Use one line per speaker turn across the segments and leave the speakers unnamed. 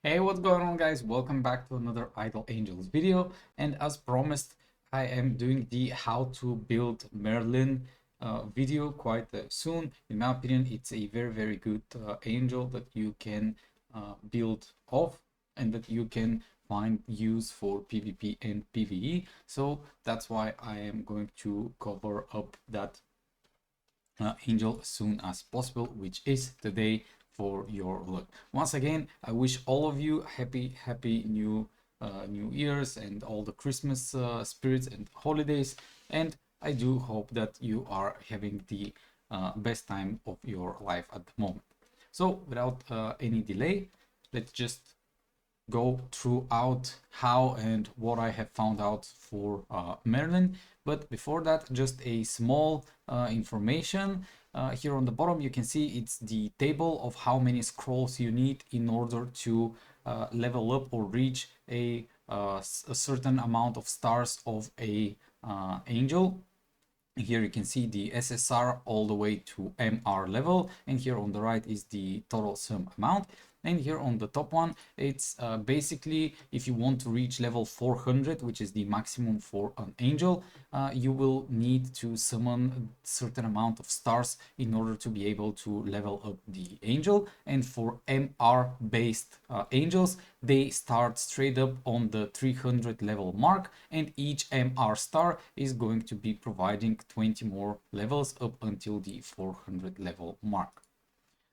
Hey, what's going on, guys? Welcome back to another Idle Angels video. And as promised, I am doing the how to build Merlin video quite soon. In my opinion, it's a very good angel that you can build off and that you can find use for PvP and PvE. So that's why I am going to cover up that angel as soon as possible, which is today for your luck. Once again, I wish all of you happy new years and all the Christmas spirits and holidays, and I do hope that you are having the best time of your life at the moment. So without any delay, let's just go throughout how and what I have found out for Merlin. But before that, just a small information. Here on the bottom, you can see it's the table of how many scrolls you need in order to level up or reach a certain amount of stars of a angel. Here you can see the SSR all the way to MR level, and here on the right is the total sum amount. And here on the top one, it's basically if you want to reach level 400, which is the maximum for an angel, you will need to summon a certain amount of stars in order to be able to level up the angel. And for MR based angels, they start straight up on the 300 level mark, and each MR star is going to be providing 20 more levels up until the 400 level mark.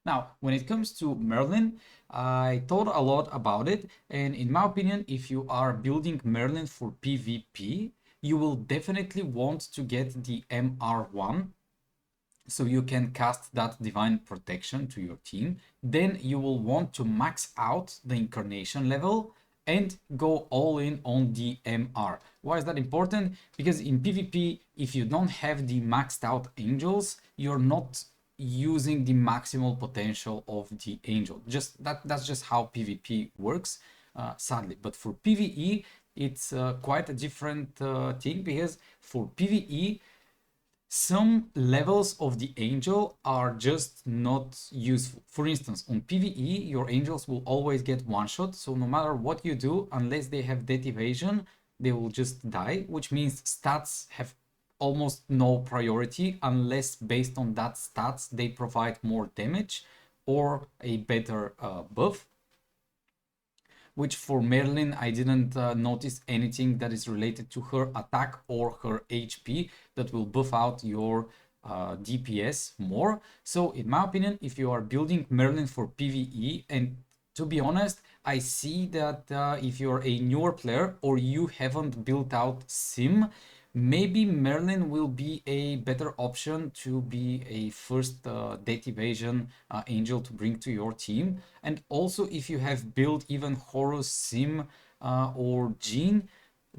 Now, when it comes to Merlin, I thought a lot about it, and in my opinion, if you are building Merlin for PvP, you will definitely want to get the MR1 so you can cast that divine protection to your team. Then you will want to max out the incarnation level and go all in on the MR. Why is that important? Because in PvP, if you don't have the maxed out angels, you're not using the maximal potential of the angel. Just that's just how PvP works, sadly. But for PvE, it's quite a different thing, because for PvE, some levels of the angel are just not useful. For instance, on PvE, your angels will always get one shot, so no matter what you do, unless they have death evasion, they will just die, which means stats have almost no priority unless based on that stats they provide more damage or a better buff. Which for Merlin, I didn't notice anything that is related to her attack or her HP that will buff out your DPS more. So in my opinion, if you are building Merlin for PvE, and to be honest, I see that if you're a newer player or you haven't built out Sim, maybe Merlin will be a better option to be a first death evasion angel to bring to your team. And also, if you have built even Horus, Sim, or Jean,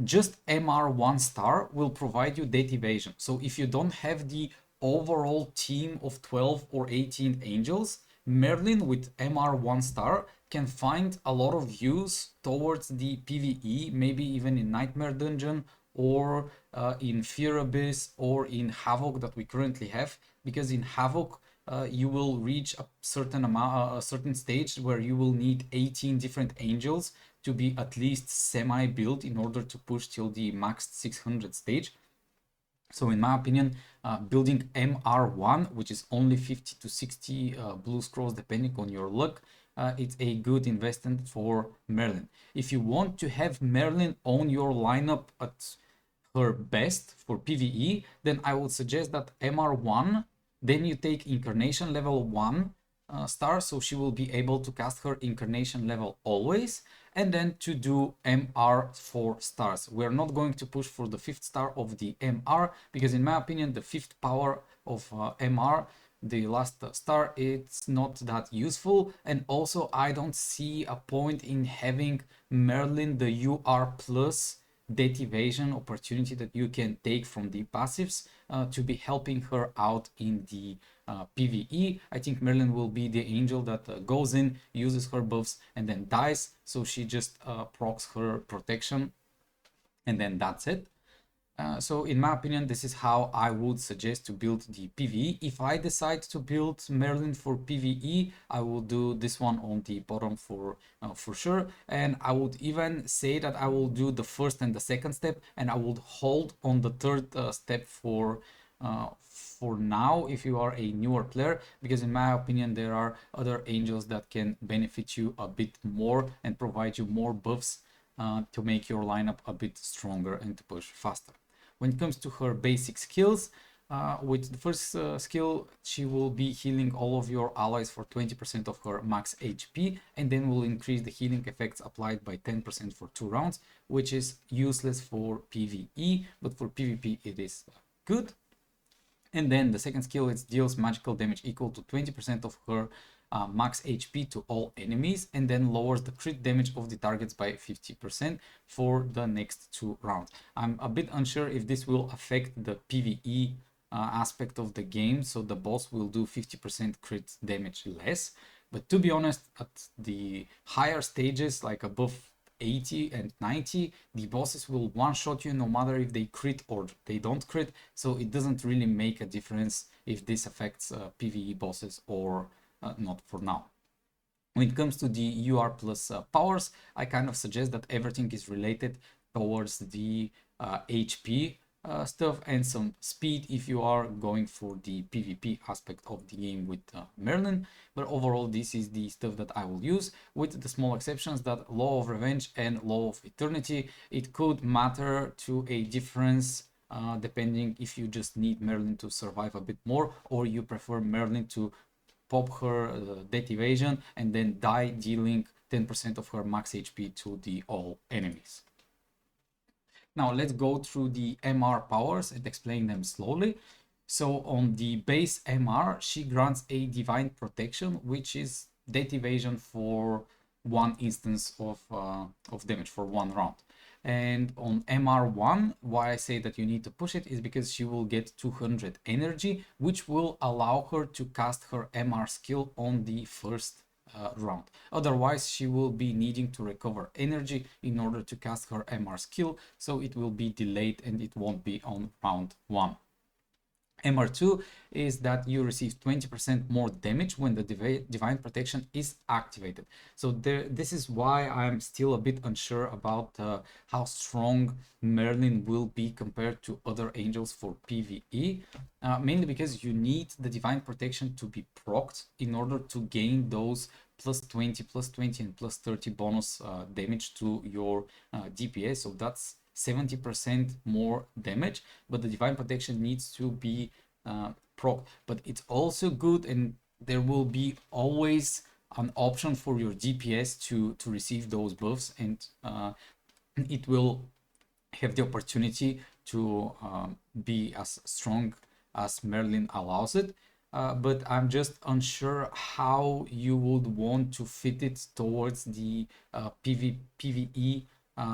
just MR 1 star will provide you death evasion. So if you don't have the overall team of 12 or 18 angels, Merlin with MR 1 star can find a lot of use towards the PvE, maybe even in Nightmare Dungeon or in Fear Abyss or in Havoc that we currently have, because in Havoc you will reach a certain amount, a certain stage where you will need 18 different angels to be at least semi-built in order to push till the maxed 600 stage. So in my opinion, building MR1, which is only 50 to 60 blue scrolls depending on your luck, it's a good investment for Merlin. If you want to have Merlin on your lineup at her best for PvE, then I would suggest that MR1, then you take Incarnation level 1 star, so she will be able to cast her Incarnation level always, and then to do MR 4 stars. We're not going to push for the 5th star of the MR, because in my opinion, the 5th power of MR, the last star, it's not that useful. And also, I don't see a point in having Merlin the UR plus death evasion opportunity that you can take from the passives to be helping her out in the PvE. I think Merlin will be the angel that goes in, uses her buffs, and then dies. So she just procs her protection, and then that's it. So in my opinion, this is how I would suggest to build the PvE. If I decide to build Merlin for PvE, I will do this one on the bottom for sure. And I would even say that I will do the first and the second step, and I would hold on the third step for now if you are a newer player, because in my opinion there are other angels that can benefit you a bit more and provide you more buffs to make your lineup a bit stronger and to push faster. When it comes to her basic skills, with the first skill, she will be healing all of your allies for 20% of her max HP, and then will increase the healing effects applied by 10% for 2 rounds, which is useless for PvE, but for PvP it is good. And then the second skill, it deals magical damage equal to 20% of her max HP to all enemies, and then lowers the crit damage of the targets by 50% for the next 2 rounds. I'm a bit unsure if this will affect the PvE aspect of the game, so the boss will do 50% crit damage less. But to be honest, at the higher stages, like above 80 and 90, the bosses will one-shot you no matter if they crit or they don't crit, so it doesn't really make a difference if this affects PvE bosses or not for now. When it comes to the UR plus powers, I kind of suggest that everything is related towards the HP stuff and some speed if you are going for the PvP aspect of the game with Merlin. But overall, this is the stuff that I will use, with the small exceptions that Law of Revenge and Law of Eternity, it could matter to a difference depending if you just need Merlin to survive a bit more, or you prefer Merlin to pop her death evasion and then die, dealing 10% of her max HP to the all enemies. Now let's go through the MR powers and explain them slowly. So on the base MR, she grants a divine protection, which is death evasion for 1 instance of damage for 1 round. And on MR1, why I say that you need to push it is because she will get 200 energy, which will allow her to cast her MR skill on the first round. Otherwise, she will be needing to recover energy in order to cast her MR skill, so it will be delayed and it won't be on round 1. MR2 is that you receive 20% more damage when the divine protection is activated. So this is why I'm still a bit unsure about how strong Merlin will be compared to other angels for PvE, mainly because you need the divine protection to be procced in order to gain those plus 20, and plus 30 bonus damage to your DPS. So that's 70% more damage, but the divine protection needs to be proc. But it's also good, and there will be always an option for your DPS to receive those buffs, and it will have the opportunity to be as strong as Merlin allows it. But I'm just unsure how you would want to fit it towards the PvE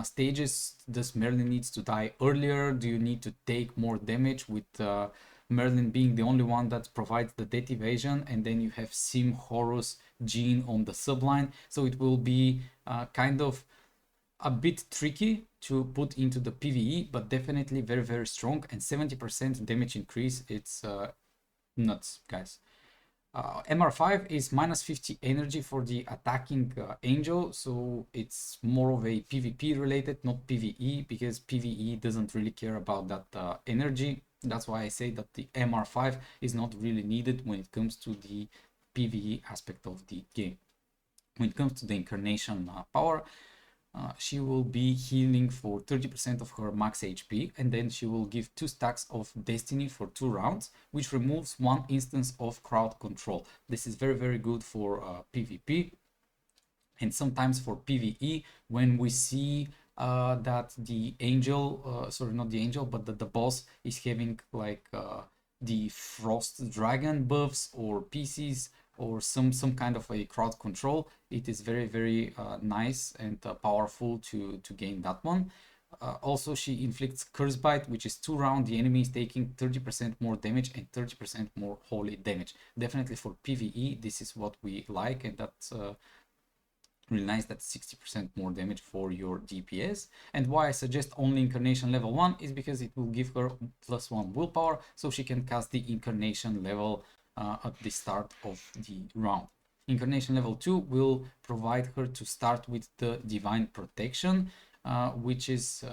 stages. Does Merlin needs to die earlier? Do you need to take more damage, with Merlin being the only one that provides the death evasion, and then you have Sim, Horus, Jean on the subline? So it will be kind of a bit tricky to put into the PvE, but definitely very, very strong. And 70% damage increase, it's nuts, guys. MR5 is minus 50 energy for the attacking angel, so it's more of a PvP related, not PvE, because PvE doesn't really care about that energy. That's why I say that the MR5 is not really needed when it comes to the PvE aspect of the game. When it comes to the incarnation power, she will be healing for 30% of her max HP, and then she will give 2 stacks of destiny for 2 rounds, which removes 1 instance of crowd control. This is very, very good for PvP, and sometimes for PvE, when we see that the angel, sorry, not the angel, but the boss is having like the frost dragon buffs or PCs, or some kind of a crowd control, it is very, very nice and powerful to gain that one. Also, she inflicts Curse Bite, which is 2 rounds. The enemy is taking 30% more damage and 30% more holy damage. Definitely for PvE, this is what we like, and that's really nice. That's 60% more damage for your DPS. And why I suggest only Incarnation level 1 is because it will give her +1 willpower, so she can cast the Incarnation level at the start of the round. Incarnation level 2 will provide her to start with the Divine Protection, which is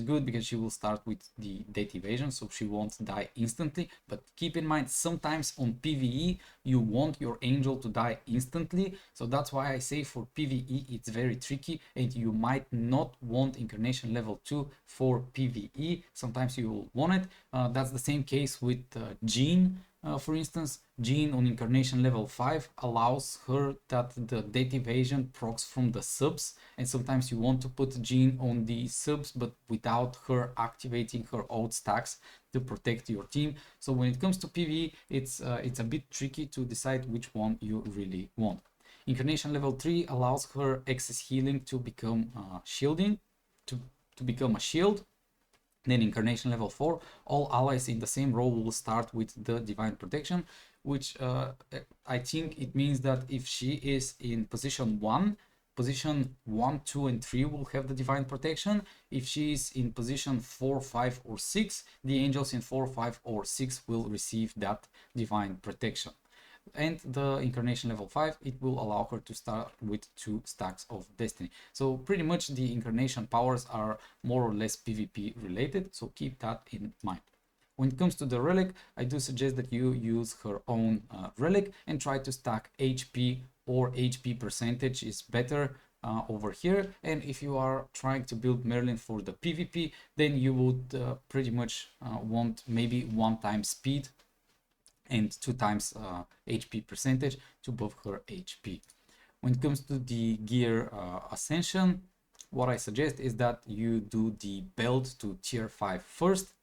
good because she will start with the death evasion, so she won't die instantly. But keep in mind, sometimes on PvE you want your angel to die instantly, so that's why I say for PvE it's very tricky, and you might not want Incarnation level 2 for PvE. Sometimes you will want it. That's the same case with Jean. For instance, Jean on Incarnation level 5 allows her that the death evasion procs from the subs, and sometimes you want to put Jean on the subs but without her activating her old stacks to protect your team. So when it comes to PvE, it's a bit tricky to decide which one you really want. Incarnation level 3 allows her excess healing to become shielding, to become a shield. Then Incarnation level 4, all allies in the same row will start with the Divine Protection, which I think it means that if she is in position 1, position 1, 2, and 3 will have the Divine Protection. If she is in position 4, 5, or 6, the angels in 4, 5, or 6 will receive that Divine Protection. And the Incarnation level 5, it will allow her to start with 2 stacks of Destiny. So pretty much the Incarnation powers are more or less PvP related, so keep that in mind. When it comes to the Relic, I do suggest that you use her own Relic and try to stack HP, or HP percentage is better over here. And if you are trying to build Merlin for the PvP, then you would pretty much want maybe 1 time speed and 2 times HP percentage to buff her HP. When it comes to the gear ascension, what I suggest is that you do the belt to tier 5 first,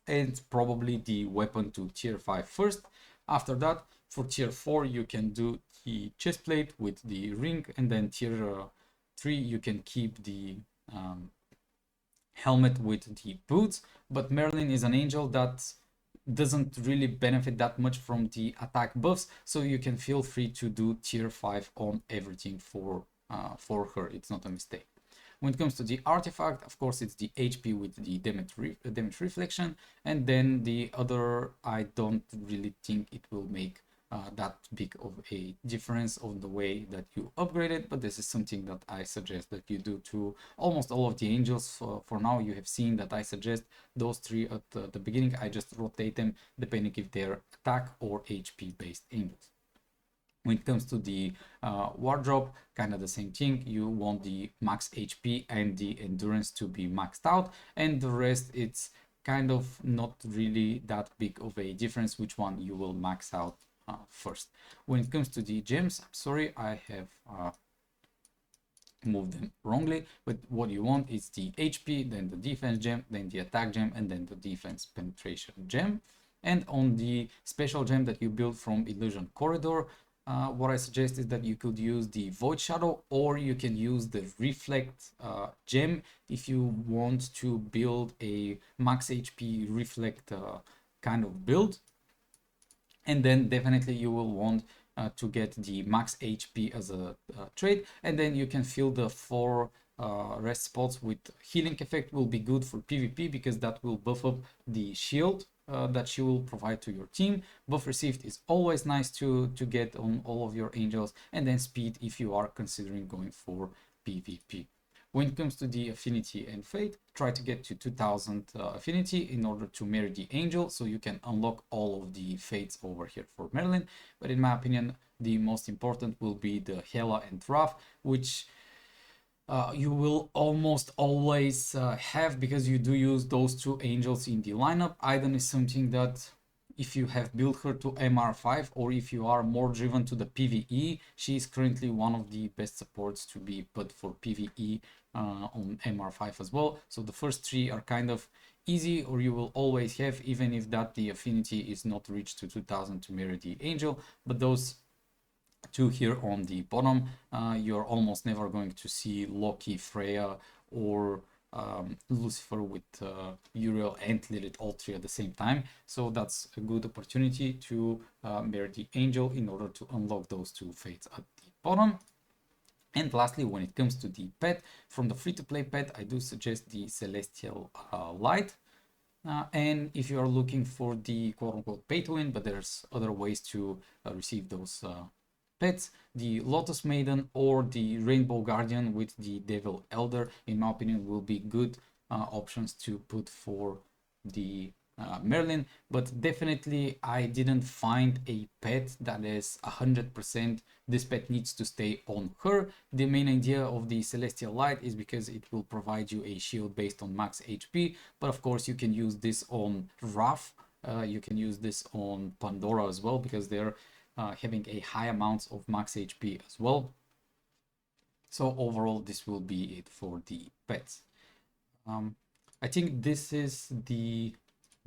and probably the weapon to tier 5 first. After that, for tier 4, you can do the chestplate with the ring, and then tier 3, you can keep the helmet with the boots. But Merlin is an angel that doesn't really benefit that much from the attack buffs, so you can feel free to do tier 5 on everything for her. It's not a mistake. When it comes to the artifact, of course, it's the HP with the damage reflection, and then the other, I don't really think it will make that big of a difference on the way that you upgrade it, but this is something that I suggest that you do to almost all of the angels. For now, you have seen that I suggest those 3 at the beginning. I just rotate them depending if they're attack or HP based angels. When it comes to the wardrobe, kind of the same thing. You want the max HP and the endurance to be maxed out, and the rest, it's kind of not really that big of a difference which one you will max out first. When it comes to the gems, I'm sorry, I have moved them wrongly, but what you want is the HP, then the defense gem, then the attack gem, and then the defense penetration gem. And on the special gem that you build from Illusion Corridor, what I suggest is that you could use the Void Shadow, or you can use the Reflect gem if you want to build a max HP Reflect kind of build. And then definitely you will want to get the max HP as a trade, and then you can fill the 4 rest spots with healing effect. Will be good for PvP because that will buff up the shield that she will provide to your team. Buff received is always nice to get on all of your angels, and then speed if you are considering going for PvP. When it comes to the affinity and fate, try to get to 2000 affinity in order to marry the angel, so you can unlock all of the fates over here for Merlin. But in my opinion, the most important will be the Hela and Wrath, which you will almost always have, because you do use those 2 angels in the lineup. Aiden is something that if you have built her to MR5, or if you are more driven to the PvE, she is currently one of the best supports to be put for PvE on MR5 as well. So the first 3 are kind of easy, or you will always have, even if that the affinity is not reached to 2000 to mirror the angel. But those 2 here on the bottom, you're almost never going to see Loki, Freya, or Lucifer with Uriel and Lilith, all 3 at the same time. So that's a good opportunity to mirror the angel in order to unlock those 2 fates at the bottom. And lastly, when it comes to the pet, from the free-to-play pet, I do suggest the Celestial Light. And if you are looking for the quote-unquote pay to win, but there's other ways to receive those pets, the Lotus Maiden or the Rainbow Guardian with the Devil Elder, in my opinion, will be good options to put for the Merlin. But definitely I didn't find a pet that is 100% this pet needs to stay on her. The main idea of the Celestial Light is because it will provide you a shield based on max HP, but of course you can use this on Wrath, you can use this on Pandora as well, because they're having a high amount of max HP as well. So overall this will be it for the pets. I think this is the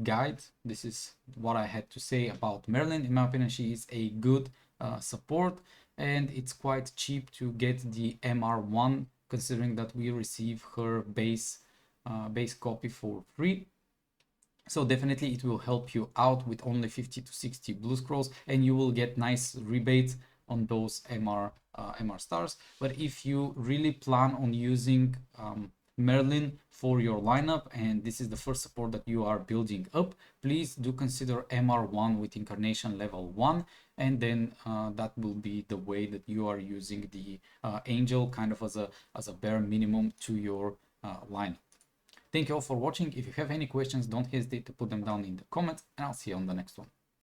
guide. This is what I had to say about Merlin. In my opinion, she is a good support, and it's quite cheap to get the MR1, considering that we receive her base copy for free. So definitely it will help you out with only 50 to 60 blue scrolls, and you will get nice rebates on those MR stars. But if you really plan on using Merlin for your lineup, and this is the first support that you are building up, please do consider MR1 with Incarnation level 1, and then that will be the way that you are using the Angel kind of as a bare minimum to your lineup. Thank you all for watching. If you have any questions, don't hesitate to put them down in the comments, and I'll see you on the next one.